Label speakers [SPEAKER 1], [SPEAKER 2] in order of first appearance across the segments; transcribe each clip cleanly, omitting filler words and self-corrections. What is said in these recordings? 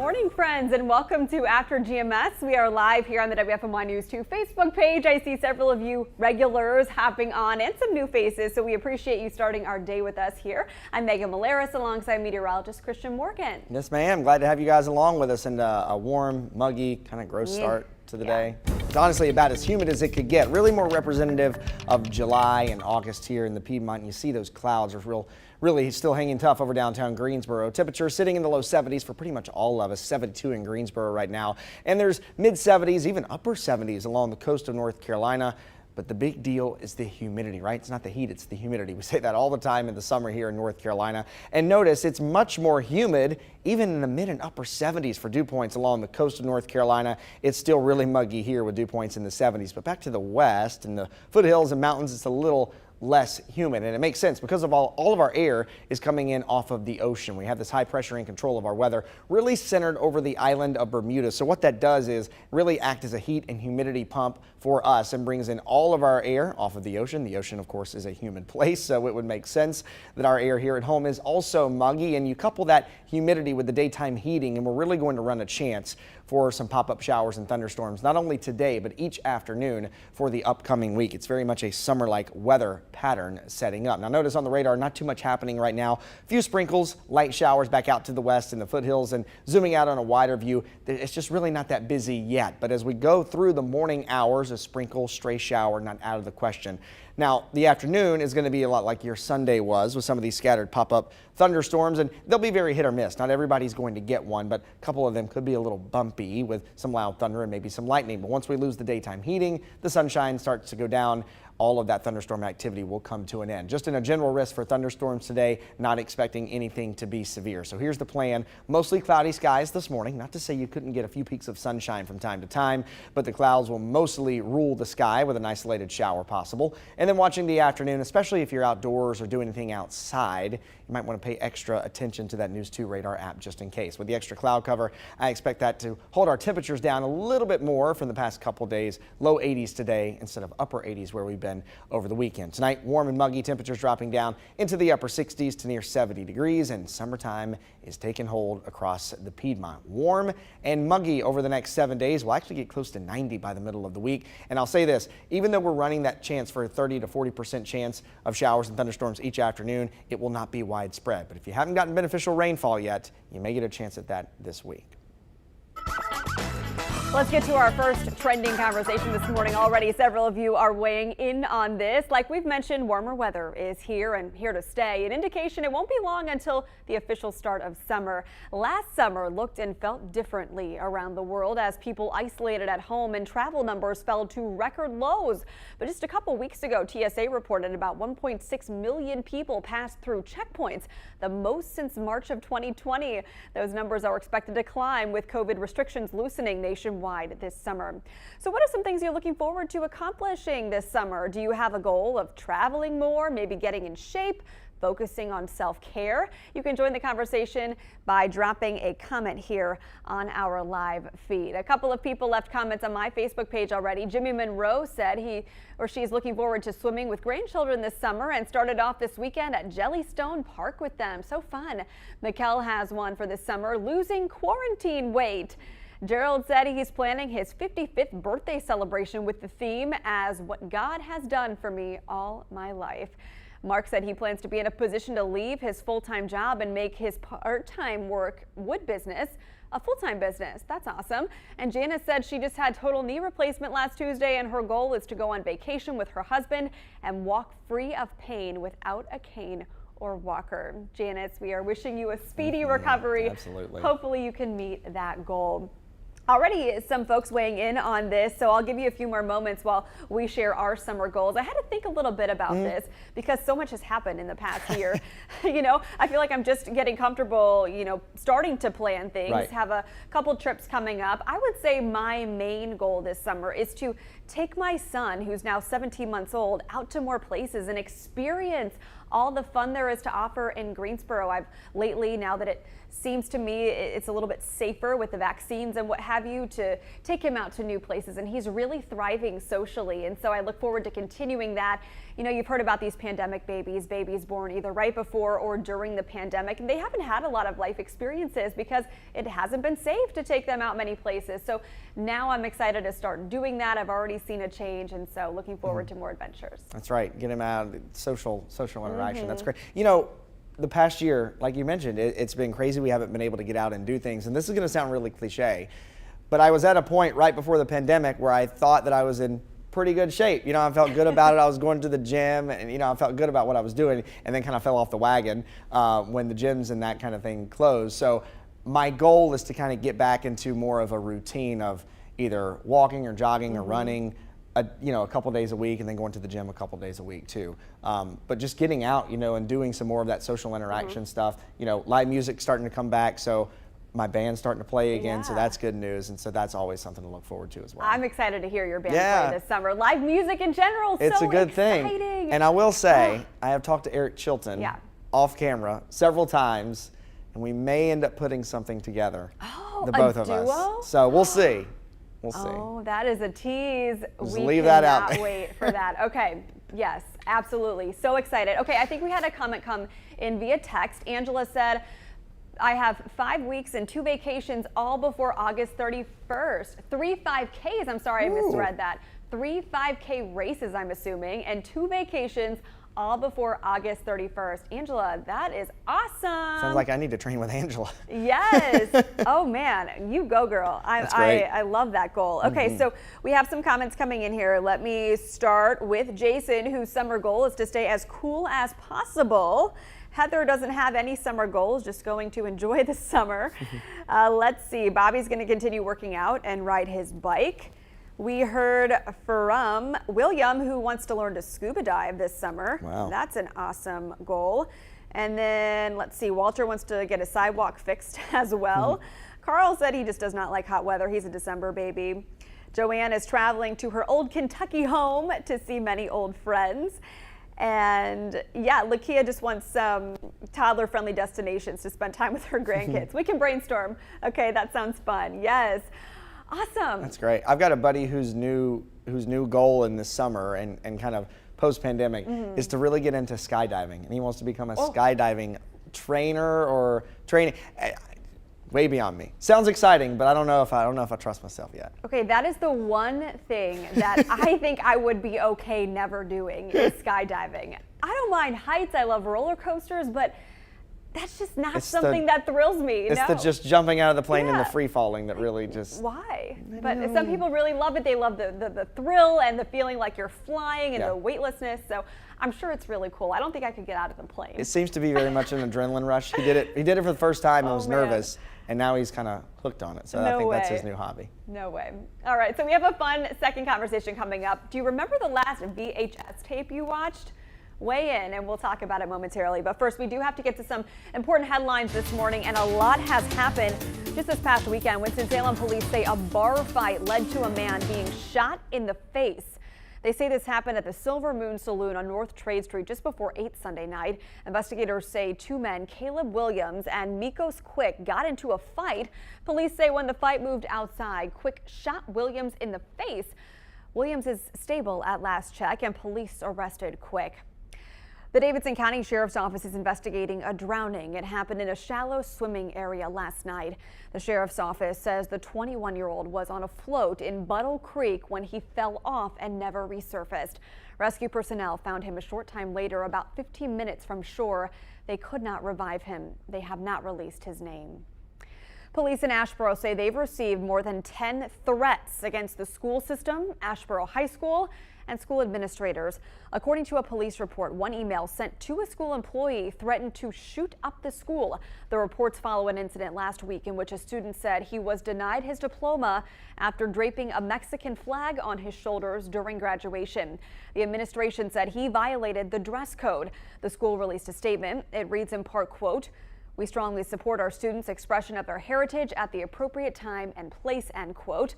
[SPEAKER 1] morning, friends, and welcome to After GMS. We are live here on the WFMY News 2 Facebook page. I see several of you regulars hopping on and some new faces, so we appreciate you starting our day with us here. I'm Megan Malaris alongside meteorologist Christian Morgan.
[SPEAKER 2] Yes, ma'am. Glad to have you guys along with us, and a warm, muggy, kind of gross start to the day. It's honestly about as humid as it could get. Really more representative of July and August here in the Piedmont. You see those clouds are really still hanging tough over downtown Greensboro. Temperature sitting in the low 70s for pretty much all of us, 72 in Greensboro right now. And there's mid 70s, even upper 70s along the coast of North Carolina. But the big deal is the humidity, right? It's not the heat, it's the humidity. We say that all the time in the summer here in North Carolina. And notice it's much more humid, even in the mid and upper 70s for dew points along the coast of North Carolina. It's still really muggy here with dew points in the 70s. But back to the west, in the foothills and mountains, it's a little less humid, and it makes sense because of all of our air is coming in off of the ocean. We have this high pressure and control of our weather really centered over the island of Bermuda. So what that does is really act as a heat and humidity pump for us and brings in all of our air off of the ocean. The ocean, of course, is a humid place, so it would make sense that our air here at home is also muggy, and you couple that humidity with the daytime heating, and we're really going to run a chance for some pop-up showers and thunderstorms, not only today, but each afternoon for the upcoming week. It's very much a summer-like weather pattern setting up. Now notice on the radar, not too much happening right now. A few sprinkles, light showers back out to the west in the foothills, and zooming out on a wider view, it's just really not that busy yet. But as we go through the morning hours, a sprinkle, stray shower, not out of the question. Now, the afternoon is going to be a lot like your Sunday was with some of these scattered pop-up thunderstorms, and they'll be very hit or miss. Not everybody's going to get one, but a couple of them could be a little bumpy with some loud thunder and maybe some lightning. But once we lose the daytime heating, the sunshine starts to go down. All of that thunderstorm activity will come to an end. Just in a general risk for thunderstorms today, not expecting anything to be severe. So here's the plan. Mostly cloudy skies this morning. Not to say you couldn't get a few peaks of sunshine from time to time, but the clouds will mostly rule the sky with an isolated shower possible. And then watching the afternoon, especially if you're outdoors or doing anything outside, you might want to pay extra attention to that News 2 radar app just in case. With the extra cloud cover, I expect that to hold our temperatures down a little bit more from the past couple days. Low 80s today instead of upper 80s where we've been over the weekend. Tonight, warm and muggy temperatures dropping down into the upper 60s to near 70 degrees, and summertime is taking hold across the Piedmont. Warm and muggy over the next 7 days. We'll actually get close to 90 by the middle of the week. And I'll say this, even though we're running that chance for a 30 to 40% chance of showers and thunderstorms each afternoon, it will not be widespread. But if you haven't gotten beneficial rainfall yet, you may get a chance at that this week.
[SPEAKER 1] Let's get to our first trending conversation this morning. Already several of you are weighing in on this. Like we've mentioned, warmer weather is here and here to stay. An indication it won't be long until the official start of summer. Last summer looked and felt differently around the world as people isolated at home and travel numbers fell to record lows. But just a couple weeks ago, TSA reported about 1.6 million people passed through checkpoints, the most since March of 2020. Those numbers are expected to climb with COVID restrictions loosening nationwide this summer. So what are some things you're looking forward to accomplishing this summer? Do you have a goal of traveling more, maybe getting in shape, focusing on self-care? You can join the conversation by dropping a comment here on our live feed. A couple of people left comments on my Facebook page already. Jimmy Monroe said he or she's looking forward to swimming with grandchildren this summer and started off this weekend at Jellystone Park with them. So fun. Mikkel has one for this summer, losing quarantine weight. Gerald said he's planning his 55th birthday celebration with the theme as what God has done for me all my life. Mark said he plans to be in a position to leave his full-time job and make his part-time work wood business a full-time business. That's awesome. And Janice said she just had total knee replacement last Tuesday and her goal is to go on vacation with her husband and walk free of pain without a cane or walker. Janice, we are wishing you a speedy recovery.
[SPEAKER 2] Absolutely.
[SPEAKER 1] Hopefully you can meet that goal. Already some folks weighing in on this, so I'll give you a few more moments while we share our summer goals. I had to think a little bit about this because so much has happened in the past year. You know, I feel like I'm just getting comfortable, you know, starting to plan things,
[SPEAKER 2] Right.
[SPEAKER 1] have a couple trips coming up. I would say my main goal this summer is to take my son, who's now 17 months old, out to more places and experience all the fun there is to offer in Greensboro. I've lately, now that it seems to me it's a little bit safer with the vaccines and what have you, to take him out to new places, and he's really thriving socially. And so I look forward to continuing that. You know, you've heard about these pandemic babies born either right before or during the pandemic, and they haven't had a lot of life experiences because it hasn't been safe to take them out many places. So now I'm excited to start doing that. I've already seen a change, and so looking forward to more adventures.
[SPEAKER 2] That's right. Get him out, social interaction. That's great. You know, the past year, like you mentioned, it's been crazy. We haven't been able to get out and do things. And this is going to sound really cliche, but I was at a point right before the pandemic where I thought that I was in pretty good shape. You know, I felt good about it. I was going to the gym, and, you know, I felt good about what I was doing, and then kind of fell off the wagon when the gyms and that kind of thing closed. So my goal is to kind of get back into more of a routine of either walking or jogging or running, a couple days a week, and then going to the gym a couple days a week too. But just getting out, you know, and doing some more of that social interaction stuff. You know, live music starting to come back, so my band's starting to play again, so that's good news, and so that's always something to look forward to as well.
[SPEAKER 1] I'm excited to hear your band play this summer. Live music in general,
[SPEAKER 2] it's
[SPEAKER 1] so
[SPEAKER 2] a good
[SPEAKER 1] exciting.
[SPEAKER 2] thing. And I will say, I have talked to Eric Chilton off camera several times, and we may end up putting something together, the both of us. So we'll see. We'll see.
[SPEAKER 1] Oh, that is a tease.
[SPEAKER 2] Just
[SPEAKER 1] we
[SPEAKER 2] leave that out.
[SPEAKER 1] cannot wait for that. Okay. Yes, absolutely. So excited. Okay, I think we had a comment come in via text. Angela said, I have 5 weeks and 2 vacations all before August 31st. 3 5Ks. I'm sorry, I misread that. 3 5K races, I'm assuming, and 2 vacations all before August 31st. Angela, that is awesome.
[SPEAKER 2] Sounds like I need to train with Angela.
[SPEAKER 1] Yes. Oh man, you go, girl. I love that goal. Okay, so we have some comments coming in here. Let me start with Jason, whose summer goal is to stay as cool as possible. Heather doesn't have any summer goals, just going to enjoy the summer. Let's see. Bobby's going to continue working out and ride his bike. We heard from William, who wants to learn to scuba dive this summer.
[SPEAKER 2] Wow.
[SPEAKER 1] That's an awesome goal. And then let's see, Walter wants to get a sidewalk fixed as well. Carl said he just does not like hot weather. He's a December baby. Joanne is traveling to her old Kentucky home to see many old friends. And yeah, Lakia just wants some toddler-friendly destinations to spend time with her grandkids. We can brainstorm. Okay, that sounds fun. Yes. Awesome.
[SPEAKER 2] That's great. I've got a buddy whose new goal in the summer and kind of post-pandemic is to really get into skydiving, and he wants to become a skydiving trainer or training. Way beyond me. Sounds exciting, but I don't know if I trust myself yet.
[SPEAKER 1] Okay, that is the one thing that I think I would be okay never doing is skydiving. I don't mind heights. I love roller coasters, but that's just not something that thrills me.
[SPEAKER 2] It's the just jumping out of the plane and the free falling that really just.
[SPEAKER 1] Why? But some people really love it. They love the thrill and the feeling like you're flying and the weightlessness. So I'm sure it's really cool. I don't think I could get out of the plane.
[SPEAKER 2] It seems to be very much an adrenaline rush. He did it for the first time and was nervous, and now he's kind of hooked on it. So I think that's his new hobby.
[SPEAKER 1] No way. All right, so we have a fun second conversation coming up. Do you remember the last VHS tape you watched? Weigh in, and we'll talk about it momentarily. But first, we do have to get to some important headlines this morning, and a lot has happened just this past weekend. Winston-Salem police say a bar fight led to a man being shot in the face. They say this happened at the Silver Moon Saloon on North Trade Street just before 8 Sunday night. Investigators say 2 men, Caleb Williams and Mikos Quick, got into a fight. Police say when the fight moved outside, Quick shot Williams in the face. Williams is stable at last check, and police arrested Quick. The Davidson County Sheriff's Office is investigating a drowning. It happened in a shallow swimming area last night. The Sheriff's Office says the 21-year-old was on a float in Buttle Creek when he fell off and never resurfaced. Rescue personnel found him a short time later, about 15 minutes from shore. They could not revive him. They have not released his name. Police in Asheboro say they've received more than 10 threats against the school system, Asheboro High School, and school administrators. According to a police report, one email sent to a school employee threatened to shoot up the school. The reports follow an incident last week in which a student said he was denied his diploma after draping a Mexican flag on his shoulders during graduation. The administration said he violated the dress code. The school released a statement. It reads in part, quote, "We strongly support our students' expression of their heritage at the appropriate time and place," end quote.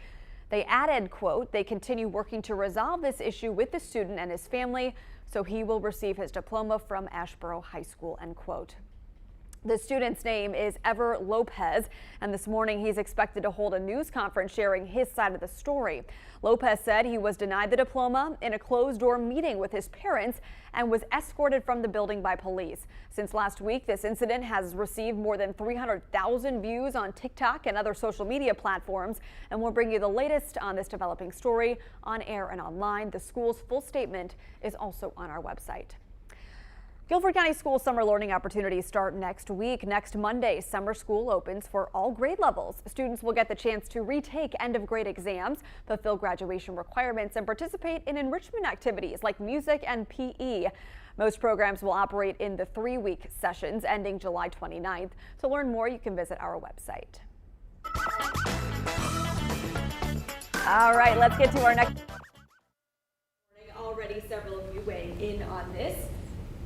[SPEAKER 1] They added, quote, "They continue working to resolve this issue with the student and his family, so he will receive his diploma from Asheboro High School," end quote. The student's name is Ever Lopez, and this morning he's expected to hold a news conference sharing his side of the story. Lopez said he was denied the diploma in a closed-door meeting with his parents and was escorted from the building by police. Since last week, this incident has received more than 300,000 views on TikTok and other social media platforms, and we'll bring you the latest on this developing story on air and online. The school's full statement is also on our website. Guilford County School summer learning opportunities start next week. Next Monday, summer school opens for all grade levels. Students will get the chance to retake end-of-grade exams, fulfill graduation requirements, and participate in enrichment activities like music and PE. Most programs will operate in the 3-week sessions ending July 29th. To learn more, you can visit our website. All right, let's get to our next. Already several of you weighing in on this.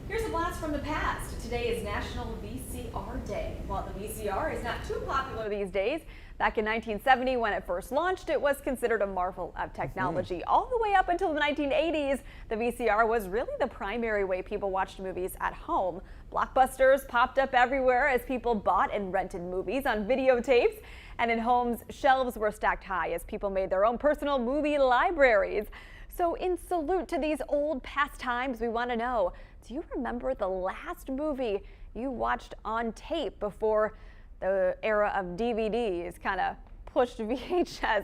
[SPEAKER 1] Here's a blast from the past. Today is National VCR Day. While the VCR is not too popular these days, back in 1970 when it first launched, it was considered a marvel of technology. All the way up until the 1980s, the VCR was really the primary way people watched movies at home. Blockbusters popped up everywhere as people bought and rented movies on videotapes, and in homes, shelves were stacked high as people made their own personal movie libraries. So in salute to these old past times, we want to know, do you remember the last movie you watched on tape before the era of DVDs kind of pushed VHS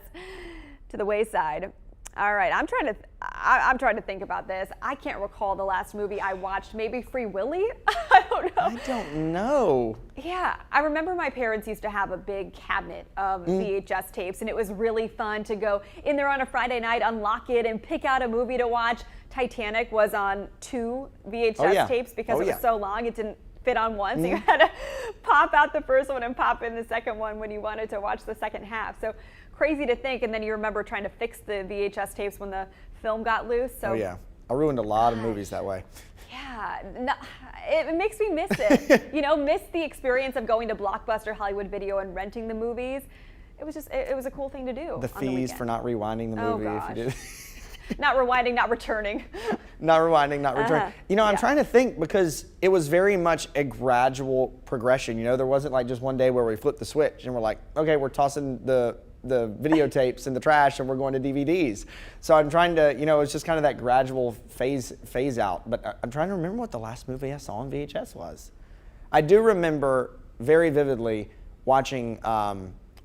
[SPEAKER 1] to the wayside? All right, I'm trying to think about this. I can't recall the last movie I watched. Maybe Free Willy? I don't know.
[SPEAKER 2] I don't know.
[SPEAKER 1] Yeah, I remember my parents used to have a big cabinet of VHS tapes, and it was really fun to go in there on a Friday night, unlock it, and pick out a movie to watch. Titanic was on 2 VHS tapes because it was so long it didn't fit on one, so you had to pop out the first one and pop in the second one when you wanted to watch the second half. So crazy to think, and then you remember trying to fix the VHS tapes when the film got loose. So
[SPEAKER 2] I ruined a lot of movies that way.
[SPEAKER 1] Yeah, no, it makes me miss it. You know, miss the experience of going to Blockbuster, Hollywood Video, and renting the movies. It was just, it was a cool thing to do.
[SPEAKER 2] The fees for not rewinding the movie.
[SPEAKER 1] Oh,
[SPEAKER 2] if you did.
[SPEAKER 1] Not rewinding, not returning.
[SPEAKER 2] Not rewinding, not returning. You know, I'm trying to think because it was very much a gradual progression. You know, there wasn't like just one day where we flipped the switch and we're like, okay, we're tossing the videotapes in the trash and we're going to DVDs. So I'm trying to, you know, it's just kind of that gradual phase out. But I'm trying to remember what the last movie I saw on VHS was. I do remember very vividly watching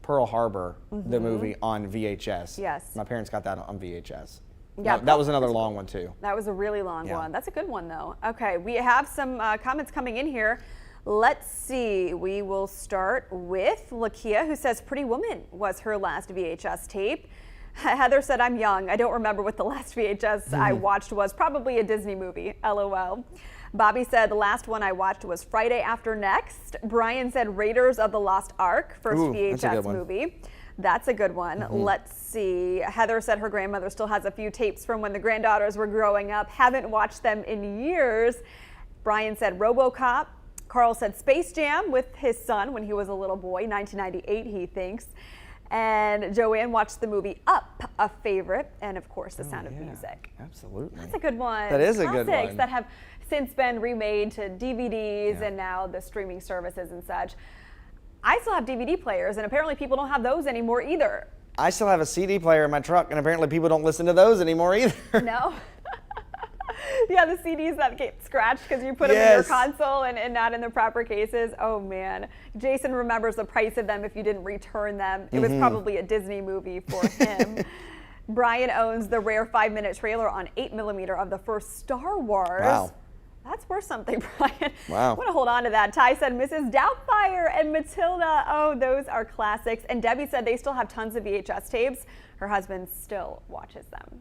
[SPEAKER 2] Pearl Harbor, the movie, on VHS.
[SPEAKER 1] Yes.
[SPEAKER 2] My parents got that on VHS.
[SPEAKER 1] Yeah,
[SPEAKER 2] that was another long one too.
[SPEAKER 1] That was a really long one. That's a good one though. Okay, we have some comments coming in here. Let's see. We will start with Lakia, who says Pretty Woman was her last VHS tape. Heather said, I'm young. I don't remember what the last VHS I watched was. Probably a Disney movie. LOL. Bobby said the last one I watched was Friday After Next. Brian said Raiders of the Lost Ark, first VHS movie. That's a good one. Let's see. Heather said her grandmother still has a few tapes from when the granddaughters were growing up. Haven't watched them in years. Brian said RoboCop. Carl said Space Jam with his son when he was a little boy, 1998, he thinks. And Joanne watched the movie Up, a favorite, and of course, The Sound of Music.
[SPEAKER 2] Absolutely.
[SPEAKER 1] That's a good one.
[SPEAKER 2] That is a good one.
[SPEAKER 1] Classics that have since been remade to DVDs and now the streaming services and such. I still have DVD players, and apparently people don't have those anymore either.
[SPEAKER 2] I still have a CD player in my truck, and apparently people don't listen to those anymore either.
[SPEAKER 1] No. Yeah, the CDs that get scratched because you put them in your console and not in the proper cases. Oh, man. Jason remembers the price of them if you didn't return them. It was probably a Disney movie for him. Brian owns the rare 5-minute trailer on 8mm of the first Star Wars.
[SPEAKER 2] Wow.
[SPEAKER 1] That's worth something, Brian.
[SPEAKER 2] Wow.
[SPEAKER 1] I want to hold on to that. Ty said Mrs. Doubtfire and Matilda. Oh, those are classics. And Debbie said they still have tons of VHS tapes. Her husband still watches them.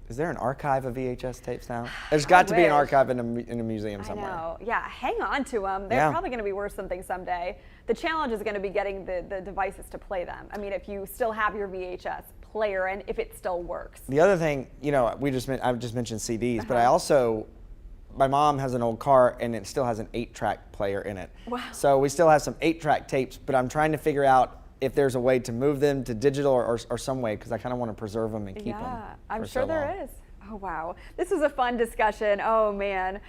[SPEAKER 2] Is there an archive of VHS tapes now? There's got to be an archive in a museum somewhere.
[SPEAKER 1] I know. Yeah, hang on to them. They're probably going to be worth something someday. The challenge is going to be getting the devices to play them. I mean, if you still have your VHS player and if it still works.
[SPEAKER 2] The other thing, you know, I've just mentioned CDs, but I also, my mom has an old car and it still has an 8-track player in it.
[SPEAKER 1] Wow.
[SPEAKER 2] So we still have some 8-track tapes, but I'm trying to figure out if there's a way to move them to digital or some way, because I kind of want to preserve them and keep them.
[SPEAKER 1] Yeah, I'm
[SPEAKER 2] for
[SPEAKER 1] sure
[SPEAKER 2] so
[SPEAKER 1] there
[SPEAKER 2] long.
[SPEAKER 1] is. Oh, wow. This was a fun discussion. Oh, man.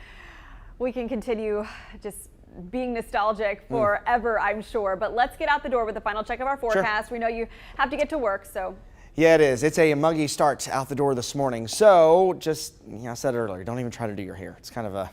[SPEAKER 1] We can continue just being nostalgic forever, I'm sure. But let's get out the door with the final check of our forecast. We know you have to get to work, so.
[SPEAKER 2] Yeah, it is. It's a muggy start out the door this morning. So just, I said earlier, don't even try to do your hair. It's kind of a,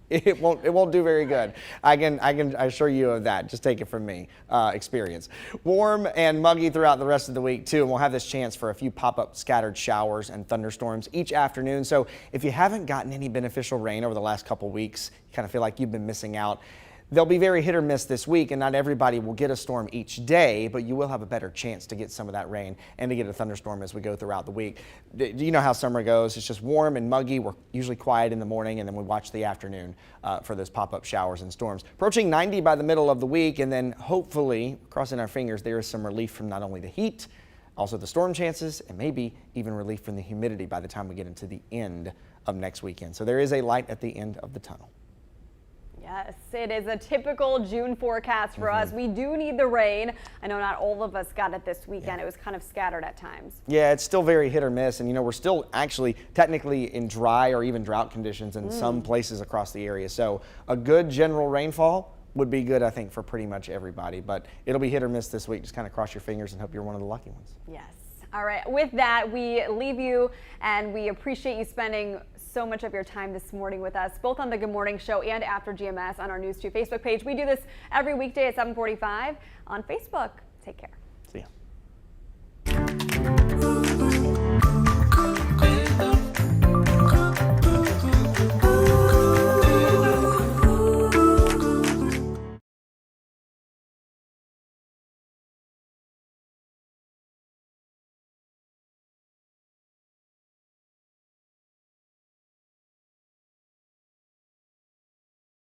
[SPEAKER 2] it won't do very good. I can assure you of that. Just take it from me, experience. Warm and muggy throughout the rest of the week too, and we'll have this chance for a few pop-up scattered showers and thunderstorms each afternoon. So if you haven't gotten any beneficial rain over the last couple weeks, you kind of feel like you've been missing out. They'll be very hit or miss this week, and not everybody will get a storm each day, but you will have a better chance to get some of that rain and to get a thunderstorm as we go throughout the week. You know how summer goes. It's just warm and muggy. We're usually quiet in the morning, and then we watch the afternoon for those pop-up showers and storms. Approaching 90 by the middle of the week, and then hopefully, crossing our fingers, there is some relief from not only the heat, also the storm chances, and maybe even relief from the humidity by the time we get into the end of next weekend. So there is a light at the end of the tunnel.
[SPEAKER 1] Yes, it is a typical June forecast for us. We do need the rain. I know not all of us got it this weekend. It was kind of scattered at times.
[SPEAKER 2] Yeah, it's still very hit or miss. And, we're still actually technically in dry or even drought conditions in some places across the area. So a good general rainfall would be good, I think, for pretty much everybody. But it'll be hit or miss this week. Just kind of cross your fingers and hope you're one of the lucky ones.
[SPEAKER 1] Yes. All right. With that, we leave you, and we appreciate you spending so much of your time this morning with us, both on the Good Morning Show and after GMS on our News 2 Facebook page. We do this every weekday at 7:45 on Facebook. Take care.
[SPEAKER 2] See ya.